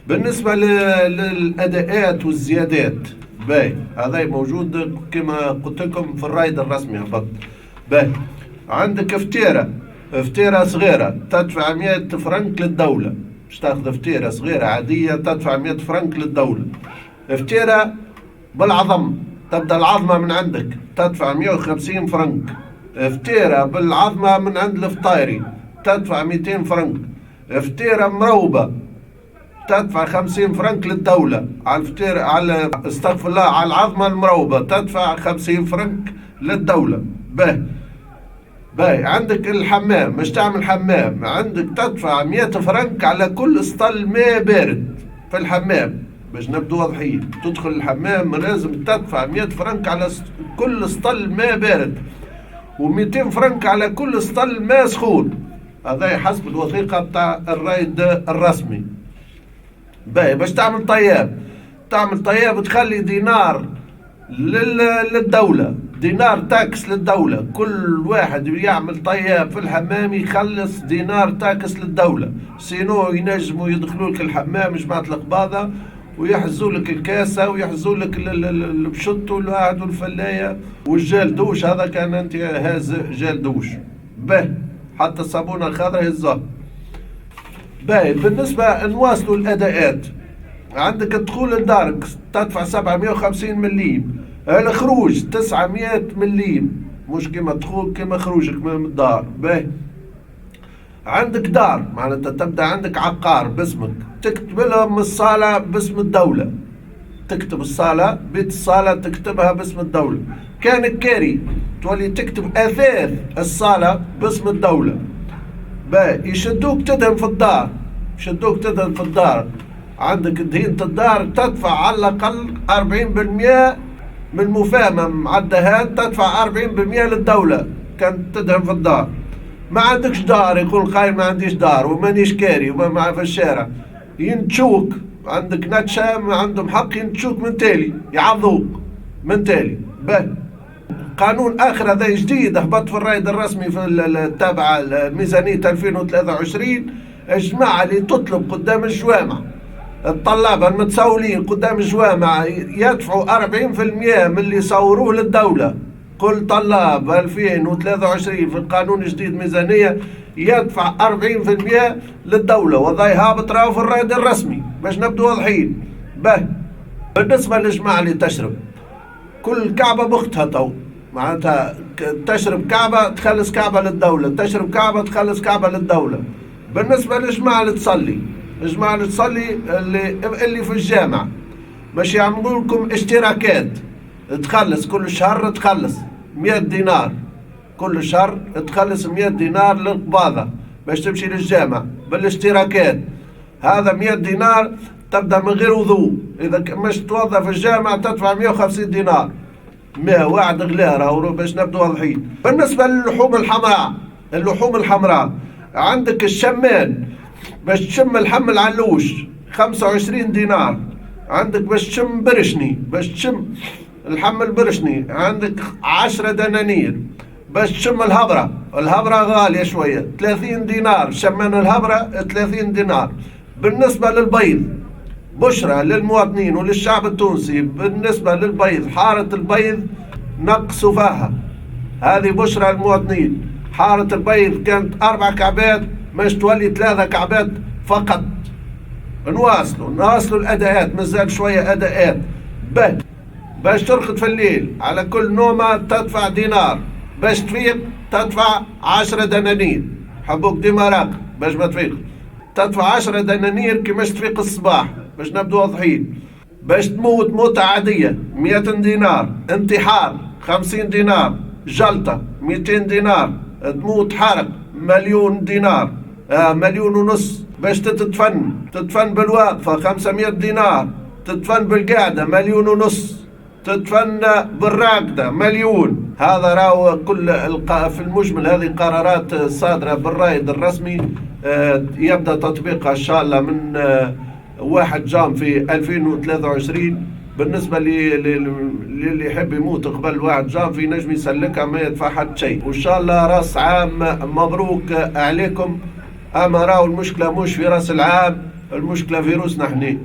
بالنسبة للأداءات والزيادات، باهي هذا موجود كما قلت لكم في الرايد الرسمي هبط. باهي عندك فتيرة صغيرة تدفع 100 فرنك للدولة، باش تاخذ فتيرة صغيرة عادية تدفع 100 فرنك للدولة. فتيرة بالعظم تبدأ العظمة من عندك تدفع 150 فرنك. فتيرة بالعظمة من عند الفطايري تدفع 200 فرنك. فتيرة مروبة تدفع 50 فرنك للدولة على الفتيرة، على استغفر الله، على العظمة المروبة تدفع 50 فرنك للدولة. باهي عندك الحمام، مش تعمل حمام عندك تدفع 100 فرنك على كل اسطل ماء بارد في الحمام. باش نبدو واضحين، تدخل الحمام لازم تدفع 100 فرنك على كل اسطل ماء بارد، و200 فرنك على كل اسطل ماء سخون. هذا حسب الوثيقة بتاع الرايد الرسمي. باهي باش تعمل طياب تخلي دينار للدولة، دينار تاكس للدولة. كل واحد يعمل طياب في الحمام يخلص دينار تاكس للدولة، سينو ينجموا يدخلوا لك الحمام جماعة القباضة ويحزوا لك الكاسة ويحزوا لك البشط والواحد والفلاية والجال دوش. هذا كان انت هاز جال دوش. باهي حتى الصابونة الخضراء هزها. باهي بالنسبة نواصلوا الأداءات، عندك الدخول لدارك تدفع 750 مليم، الخروج 900 مليم، مش كما دخول كما خروجك من الدار. باهي عندك دار معناتها تبدا عندك عقار باسمك، تكتب لهم الصالة باسم الدولة، تكتب الصالة بيت الصالة تكتبها باسم الدولة. كان كاري تولي تكتب أثاث الصالة باسم الدولة. باهي يشدوك تدهن في الدار، عندك دهينة الدار تدفع على الأقل 40% من المفاهمة مع الدهان، تدفع 40% للدولة كانت تدهن في الدار. ما عندكش دار يقول قايل ما عنديش دار ومانيش كاري وما في الشارع، ينتشوك عندك نتشا ما عندهم حق ينتشوك من تالي، يعضوك من تالي. باهي قانون اخر هذا جديد هبط في الرايد الرسمي في التابعة الميزانية 2023، الجماعة اللي تطلب قدام الجوامع، الطلابة المتسولين قدام الجوامع يدفعوا 40% من اللي يصوروه للدولة. كل طلاب 2023 في القانون الجديد ميزانية يدفع 40% للدولة، وضعي هابط راهو في الرايد الرسمي باش نبدو واضحين. باهي بالنسبة للجماعة اللي تشرب، كل كعبة بختها تو، معناتها تشرب كعبة تخلص كعبة للدولة، تشرب كعبة تخلص كعبة للدولة. بالنسبة للجماعة اللي تصلي، الجماعة اللي تصلي اللي في الجامع باش يعملوا لكم اشتراكات، تخلص كل شهر تخلص 100 دينار، كل شهر تخلص 100 دينار للقباضة باش تمشي للجامع بالاشتراكات. هذا 100 دينار تبدأ من غير وضوء، إذا مش توظف في الجامع تدفع 150 دينار. 100 واحد غلاء راهو باش نبدو واضحين. بالنسبة اللحوم الحمراء عندك الشمان باش تشم اللحم العلوش 25 دينار، عندك باش تشم برشني، باش تشم اللحم البرشني عندك 10 دنانير، باش تشم الهبرة غالية شوية 30 دينار، شمان الهبرة 30 دينار. بالنسبة للبيض بشرى للمواطنين وللشعب التونسي، بالنسبة للبيض حارة البيض نقصوا فيها، هذه بشرى للمواطنين. حارة البيض كانت 4 كعبات مش تولي 3 كعبات فقط. نواصلوا الأداءات، مازال شوية أداءات. باش ترقد في الليل على كل نومة تدفع دينار، باش تفيق تدفع 10 دنانير، حبوك ديما راقد باش ما تفيق، تدفع 10 دنانير كيماش تفيق الصباح باش نبدو واضحين. باش تموت موتة عادية 100 دينار، انتحار 50 دينار، جلطة 200 دينار، تموت حرق 1,000,000 دينار، 1,500,000. باش تدفن بالوقفة 500 دينار، تدفن بالقاعدة 1,500,000، تدفن بالراقدة 1,000,000. هذا راهو كل في المجمل هذه قرارات صادرة بالرايد الرسمي، يبدأ تطبيقها إن شاء الله من 1 جانفي 2023. بالنسبة اللي يحب يموت قبل 1 جانفي نجم يسلكها ما يدفع حد شيء، وإن شاء الله راس عام مبروك عليكم. أما راهو المشكلة مش في راس العام، المشكلة فيروسنا احنا.